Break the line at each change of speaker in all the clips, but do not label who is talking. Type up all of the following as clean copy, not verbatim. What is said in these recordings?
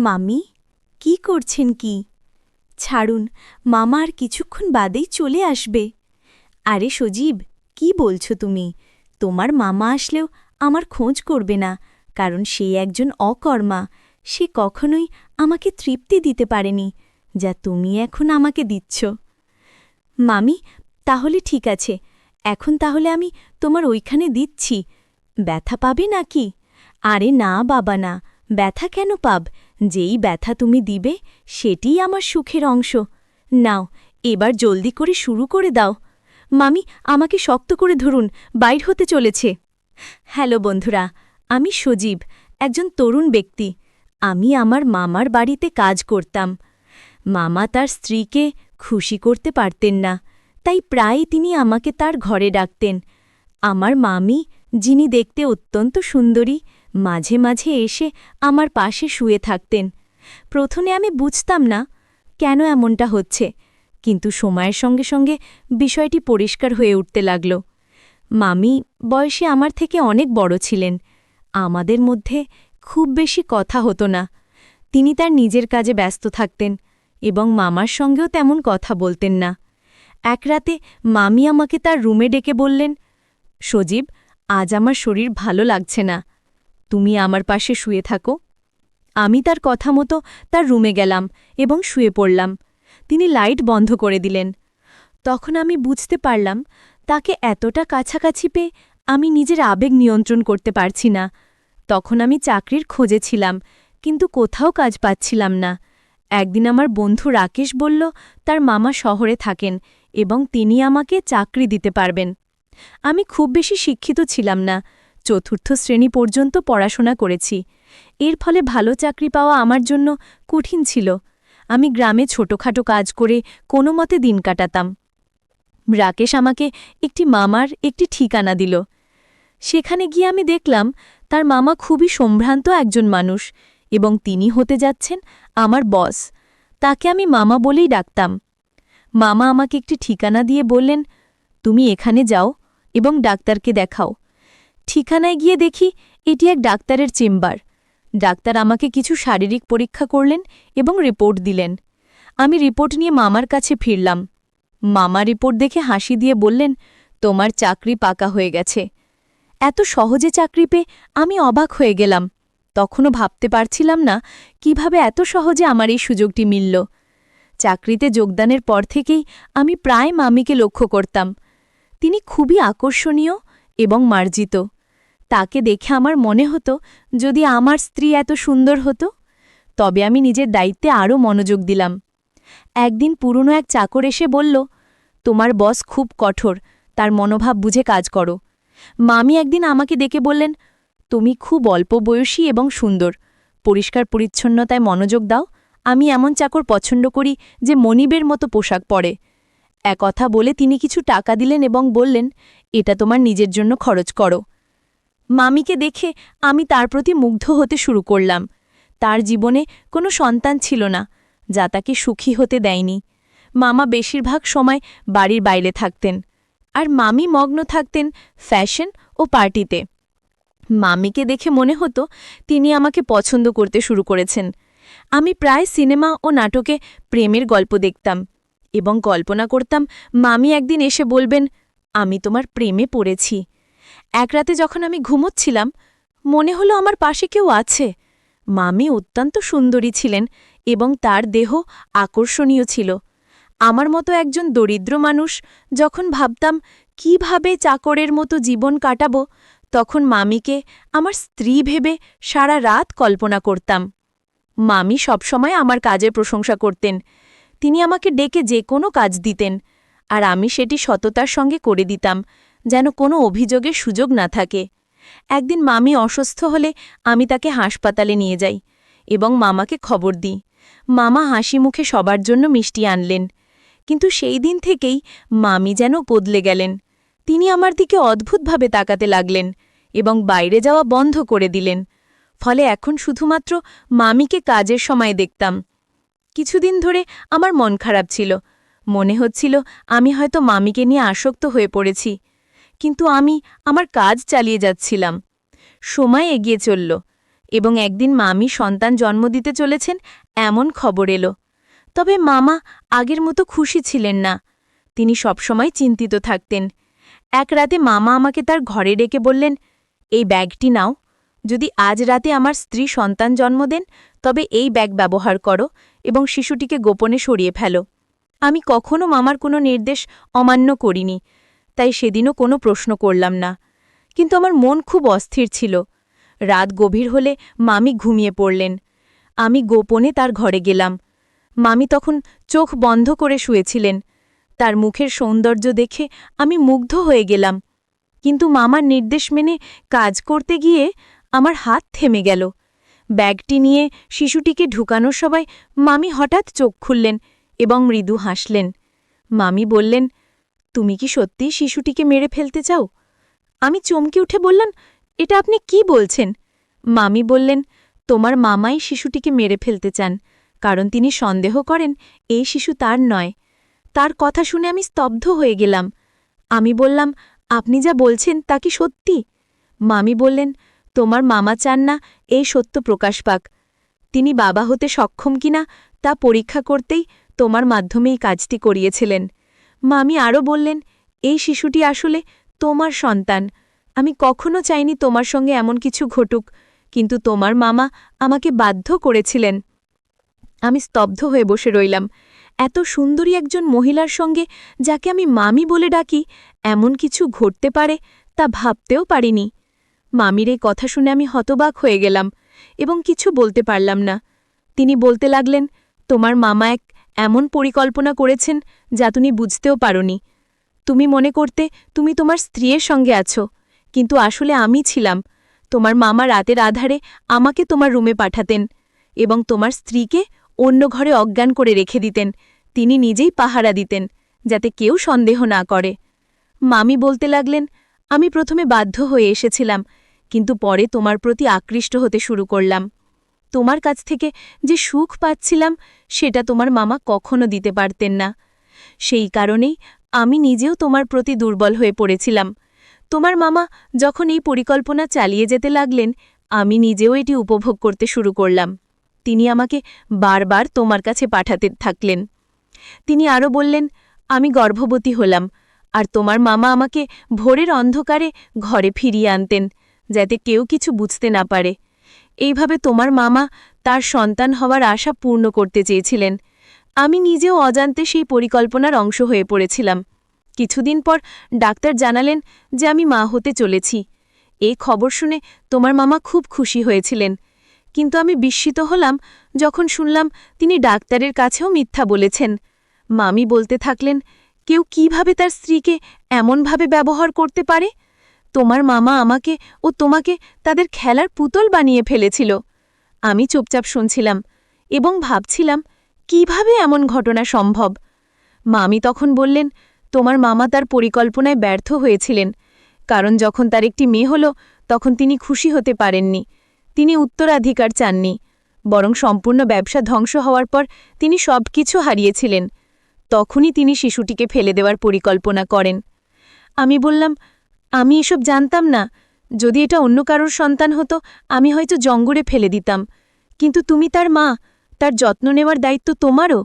মামি কি করছেন কি? ছাড়ুন, মামা আর কিছুক্ষণ বাদেই চলে আসবে। আরে সজীব, কি বলছো তুমি? তোমার মামা আসলেও আমার খোঁজ করবে না, কারণ সে একজন অকর্মা। সে কখনোই আমাকে তৃপ্তি দিতে পারেনি, যা তুমি এখন আমাকে দিচ্ছ। মামি, তাহলে ঠিক আছে, এখন তাহলে আমি তোমার ওইখানে দিচ্ছি। ব্যথা পাবে নাকি? আরে না বাবা না, ব্যথা কেন পাব? যেই ব্যথা তুমি দিবে সেটিই আমার সুখের অংশ। নাও, এবার জলদি করে শুরু করে দাও। মামি, আমাকে শক্ত করে ধরুন, বাইর হতে চলেছে। হ্যালো বন্ধুরা, আমি সজীব, একজন তরুণ ব্যক্তি। আমি আমার মামার বাড়িতে কাজ করতাম। মামা তার স্ত্রীকে খুশি করতে পারতেন না, তাই প্রায়ই তিনি আমাকে তার ঘরে ডাকতেন। আমার মামি, যিনি দেখতে অত্যন্ত সুন্দরী, মাঝে মাঝে এসে আমার পাশে শুয়ে থাকতেন। প্রথমে আমি বুঝতাম না কেন এমনটা হচ্ছে, কিন্তু সময়ের সঙ্গে সঙ্গে বিষয়টি পরিষ্কার হয়ে উঠতে লাগল। মামি বয়সে আমার থেকে অনেক বড় ছিলেন। আমাদের মধ্যে খুব বেশি কথা হতো না। তিনি তার নিজের কাজে ব্যস্ত থাকতেন এবং মামার সঙ্গেও তেমন কথা বলতেন না। এক রাতে মামি আমাকে তার রুমে ডেকে বললেন, সজীব, আজ আমার শরীর ভালো লাগছে না, তুমি আমার পাশে শুয়ে থাকো। আমি তার কথা মতো তার রুমে গেলাম এবং শুয়ে পড়লাম। তিনি লাইট বন্ধ করে দিলেন। তখন আমি বুঝতে পারলাম, তাকে এতটা কাছাকাছি পেয়ে আমি নিজের আবেগ নিয়ন্ত্রণ করতে পারছি না। তখন আমি চাকরির খোঁজে ছিলাম, কিন্তু কোথাও কাজ পাচ্ছিলাম না। একদিন আমার বন্ধু রাকেশ বলল, তার মামা শহরে থাকেন এবং তিনি আমাকে চাকরি দিতে পারবেন। আমি খুব বেশি শিক্ষিত ছিলাম না, চতুর্থ শ্রেণী পর্যন্ত পড়াশোনা করেছি। এর ফলে ভালো চাকরি পাওয়া আমার জন্য কঠিন ছিল। আমি গ্রামে ছোটখাটো কাজ করে কোনো মতে দিন কাটাতাম। রাকেশ আমাকে একটি মামার একটি ঠিকানা দিল। সেখানে গিয়ে আমি দেখলাম, তার মামা খুবই সম্ভ্রান্ত একজন মানুষ এবং তিনি হতে যাচ্ছেন আমার বস। তাকে আমি মামা বলেই ডাকতাম। মামা আমাকে একটি ঠিকানা দিয়ে বললেন, তুমি এখানে যাও এবং ডাক্তারকে দেখাও। ঠিকানায় গিয়ে দেখি এটি এক ডাক্তারের চেম্বার। ডাক্তার আমাকে কিছু শারীরিক পরীক্ষা করলেন এবং রিপোর্ট দিলেন। আমি রিপোর্ট নিয়ে মামার কাছে ফিরলাম। মামা রিপোর্ট দেখে হাসি দিয়ে বললেন, তোমার চাকরি পাকা হয়ে গেছে। এত সহজে চাকরি পেয়ে আমি অবাক হয়ে গেলাম। তখনও ভাবতে পারছিলাম না কিভাবে এত সহজে আমার এই সুযোগটি মিলল। চাকরিতে যোগদানের পর থেকেই আমি প্রায় মামিকে লক্ষ্য করতাম। তিনি খুবই আকর্ষণীয় এবং মার্জিত। তাকে দেখে আমার মনে হতো, যদি আমার স্ত্রী এত সুন্দর হতো। তবে আমি নিজের দায়িত্বে আরও মনোযোগ দিলাম। একদিন পুরনো এক চাকর এসে বলল, তোমার বস খুব কঠোর, তার মনোভাব বুঝে কাজ করো। মামি একদিন আমাকে ডেকে বললেন, তুমি খুব অল্প বয়সী এবং সুন্দর, পরিষ্কার পরিচ্ছন্নতায় মনোযোগ দাও। আমি এমন চাকর পছন্দ করি যে মনিবের মতো পোশাক পরে। একথা বলে তিনি কিছু টাকা দিলেন এবং বললেন, এটা তোমার নিজের জন্য খরচ করো। মামিকে দেখে আমি তার প্রতি মুগ্ধ হতে শুরু করলাম। তার জীবনে কোনো সন্তান ছিল না, যা তাকে সুখী হতে দেয়নি। মামা বেশিরভাগ সময় বাড়ির বাইরে থাকতেন, আর মামি মগ্ন থাকতেন ফ্যাশন ও পার্টিতে। মামিকে দেখে মনে হতো তিনি আমাকে পছন্দ করতে শুরু করেছেন। আমি প্রায় সিনেমা ও নাটকে প্রেমের গল্প দেখতাম এবং কল্পনা করতাম মামি একদিন এসে বলবেন, আমি তোমার প্রেমে পড়েছি। এক রাতে যখন আমি ঘুমোচ্ছিলাম, মনে হলো আমার পাশে কেউ আছে। মামি অত্যন্ত সুন্দরী ছিলেন এবং তার দেহ আকর্ষণীয় ছিল। আমার মতো একজন দরিদ্র মানুষ যখন ভাবতাম কিভাবে চাকরের মতো জীবন কাটাবো, তখন মামিকে আমার স্ত্রী ভেবে সারা রাত কল্পনা করতাম। মামি সবসময় আমার কাজের প্রশংসা করতেন। তিনি আমাকে ডেকে যে কোনো কাজ দিতেন, আর আমি সেটি সততার সঙ্গে করে দিতাম, যেন কোনো অভিযোগের সুযোগ না থাকে। একদিন মামি অসুস্থ হলে আমি তাকে হাসপাতালে নিয়ে যাই এবং মামাকে খবর দিই। মামা হাসি মুখে সবার জন্য মিষ্টি আনলেন। কিন্তু সেই দিন থেকেই মামি যেন বদলে গেলেন। তিনি আমার দিকে অদ্ভুতভাবে তাকাতে লাগলেন এবং বাইরে যাওয়া বন্ধ করে দিলেন। ফলে এখন শুধুমাত্র মামিকে কাজের সময় দেখতাম। কিছুদিন ধরে আমার মন খারাপ ছিল। মনে হচ্ছিল আমি হয়তো মামিকে নিয়ে আসক্ত হয়ে পড়েছি। কিন্তু আমি আমার কাজ চালিয়ে যাচ্ছিলাম। সময় এগিয়ে চলল, এবং একদিন মামি সন্তান জন্ম দিতে চলেছেন এমন খবর এলো। তবে মামা আগের মতো খুশি ছিলেন না। তিনি সবসময় চিন্তিত থাকতেন। এক রাতে মামা আমাকে তার ঘরে ডেকে বললেন, এই ব্যাগটি নাও। যদি আজ রাতে আমার স্ত্রী সন্তান জন্ম দেন তবে এই ব্যাগ ব্যবহার করো এবং শিশুটিকে গোপনে সরিয়ে ফেলো। আমি কখনো মামার কোনো নির্দেশ অমান্য করিনি, তাই সেদিনও কোনো প্রশ্ন করলাম না। কিন্তু আমার মন খুব অস্থির ছিল। রাত গভীর হলে মামি ঘুমিয়ে পড়লেন। আমি গোপনে তার ঘরে গেলাম। মামি তখন চোখ বন্ধ করে শুয়েছিলেন। তার মুখের সৌন্দর্য দেখে আমি মুগ্ধ হয়ে গেলাম। কিন্তু মামার নির্দেশ মেনে কাজ করতে গিয়ে আমার হাত থেমে গেল। ব্যাগটি নিয়ে শিশুটিকে ঢুকানোর সময় মামি হঠাৎ চোখ খুললেন এবং মৃদু হাসলেন। মামি বললেন, তুমি কি সত্যি শিশুটিকে মেরে ফেলতে চাও? আমি চমকে উঠে বললাম, এটা আপনি কি বলছেন? মামি বললেন, তোমার মামাই শিশুটিকে মেরে ফেলতে চান, কারণ তিনি সন্দেহ করেন এই শিশু তার নয়। তার কথা শুনে আমি স্তব্ধ হয়ে গেলাম। আমি বললাম, আপনি যা বলছেন তা কি সত্যি? মামি বললেন, তোমার মামা চান না এই সত্য প্রকাশ পাক। তিনি বাবা হতে সক্ষম কিনা তা পরীক্ষা করতেই তোমার মাধ্যমেই কাজটি করিয়েছিলেন। মামি আরও বললেন, এই শিশুটি আসলে তোমার সন্তান। আমি কখনো চাইনি তোমার সঙ্গে এমন কিছু ঘটুক, কিন্তু তোমার মামা আমাকে বাধ্য করেছিলেন। আমি স্তব্ধ হয়ে বসে রইলাম। এত সুন্দরী একজন মহিলার সঙ্গে, যাকে আমি মামি বলে ডাকি, এমন কিছু ঘটতে পারে তা ভাবতেও পারিনি। মামির এই কথা শুনে আমি হতবাক হয়ে গেলাম এবং কিছু বলতে পারলাম না। তিনি বলতে লাগলেন, তোমার মামা এক এমন পরিকল্পনা করেছেন যা তুমি বুঝতেও পারোনি। তুমি মনে করতে তুমি তোমার স্ত্রীর সঙ্গে আছো, কিন্তু আসলে আমি ছিলাম। তোমার মামা রাতের আধারে আমাকে তোমার রুমে পাঠাতেন এবং তোমার স্ত্রীকে অন্য ঘরে অজ্ঞান করে রেখে দিতেন। তিনি নিজেই পাহারা দিতেন, যাতে কেউ সন্দেহ না করে। মামি বলতে লাগলেন, আমি প্রথমে বাধ্য হয়ে এসেছিলাম, কিন্তু পরে তোমার প্রতি আকৃষ্ট হতে শুরু করলাম। তোমার কাছ থেকে যে সুখ পাচ্ছিলাম সেটা তোমার মামা কখনো দিতে পারতেন না। সেই কারণেই আমি নিজেও তোমার প্রতি দুর্বল হয়ে পড়েছিলাম। তোমার মামা যখন এই পরিকল্পনা চালিয়ে যেতে লাগলেন, আমি নিজেও এটি উপভোগ করতে শুরু করলাম। তিনি আমাকে বারবার তোমার কাছে পাঠাতে থাকলেন। তিনি আরও বললেন, আমি গর্ভবতী হলাম, আর তোমার মামা আমাকে ভোরের অন্ধকারে ঘরে ফিরিয়ে আনতেন, যাতে কেউ কিছু বুঝতে না পারে। এইভাবে তোমার মামা তার সন্তান হওয়ার আশা পূর্ণ করতে চেয়েছিলেন। আমি নিজেও অজান্তে সেই পরিকল্পনার অংশ হয়ে পড়েছিলাম। কিছুদিন পর ডাক্তার জানালেন যে আমি মা হতে চলেছি। এই খবর শুনে তোমার মামা খুব খুশি হয়েছিলেন, কিন্তু আমি বিস্মিত হলাম যখন শুনলাম তিনি ডাক্তারের কাছেও মিথ্যা বলেছেন। মামি বলতে থাকলেন, কেউ কিভাবে তার স্ত্রীকে এমনভাবে ব্যবহার করতে পারে? তোমার মামা আমাকে ও তোমাকে তাদের খেলার পুতুল বানিয়ে ফেলেছিল। আমি চুপচাপ শুনছিলাম এবং ভাবছিলাম, কিভাবে এমন ঘটনা সম্ভব। মামি তখন বললেন, তোমার মামা তার পরিকল্পনায় ব্যর্থ হয়েছিলেন, কারণ যখন তার একটি মেয়ে হল তখন তিনি খুশি হতে পারেননি। তিনি উত্তরাধিকার চাননি, বরং সম্পূর্ণ ব্যবসা ধ্বংস হওয়ার পর তিনি সবকিছু হারিয়েছিলেন। তখনই তিনি শিশুটিকে ফেলে দেওয়ার পরিকল্পনা করেন। আমি বললাম, আমি এসব জানতাম না। যদি এটা অন্য কারোর সন্তান হতো আমি হয়তো জঙ্গলে ফেলে দিতাম, কিন্তু তুমি তার মা, তার যত্ন নেওয়ার দায়িত্ব তোমারও।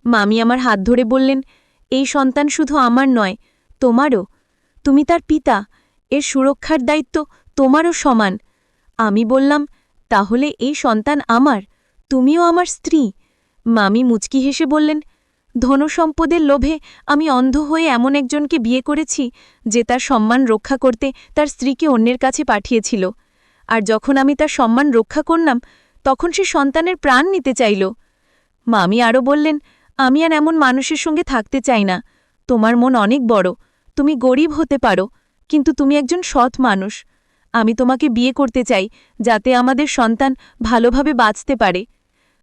মামি আমার হাত ধরে বললেন, এই সন্তান শুধু আমার নয়, তোমারও। তুমি তার পিতা, এর সুরক্ষার দায়িত্ব তোমারও সমান। আমি বললাম, তাহলে এই সন্তান আমার, তুমিও আমার স্ত্রী। মামি মুচকি হেসে বললেন, ধনসম্পদের লোভে আমি অন্ধ হয়ে এমন একজনকে বিয়ে করেছি যে তার সম্মান রক্ষা করতে তার স্ত্রীকে অন্যের কাছে পাঠিয়েছিল, আর যখন আমি তার সম্মান রক্ষা করলাম তখন সে সন্তানের প্রাণ নিতে চাইল। মামি আরও বললেন, আমি আর এমন মানুষের সঙ্গে থাকতে চাই না। তোমার মন অনেক বড়, তুমি গরিব হতে পারো, কিন্তু তুমি একজন সৎ মানুষ। আমি তোমাকে বিয়ে করতে চাই, যাতে আমাদের সন্তান ভালোভাবে বাঁচতে পারে।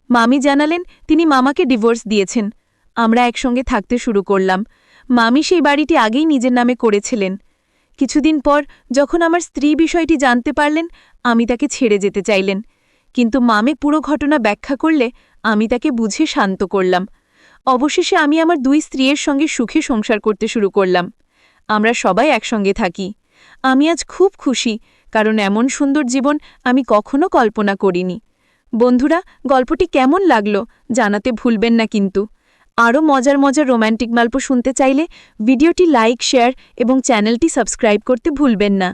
মামি জানালেন তিনি মামাকে ডিভোর্স দিয়েছেন। আমরা একসঙ্গে থাকতে শুরু করলাম। মামি সেই বাড়িটি আগেই নিজের নামে করেছিলেন। কিছুদিন পর যখন আমার স্ত্রী বিষয়টি জানতে পারলেন, আমি তাকে ছেড়ে যেতে চাইলেন, কিন্তু মামে পুরো ঘটনা ব্যাখ্যা করলে আমি তাকে বুঝে শান্ত করলাম। অবশেষে আমি আমার দুই স্ত্রীর সঙ্গে সুখে সংসার করতে শুরু করলাম। আমরা সবাই একসঙ্গে থাকি। আমি আজ খুব খুশি, কারণ এমন সুন্দর জীবন আমি কখনো কল্পনা করিনি। বন্ধুরা, গল্পটি কেমন লাগলো জানাতে ভুলবেন না কিন্তু। আরও মজার মজার রোম্যান্টিক গল্প শুনতে চাইলে ভিডিওটি লাইক, শেয়ার এবং চ্যানেলটি সাবস্ক্রাইব করতে ভুলবেন না।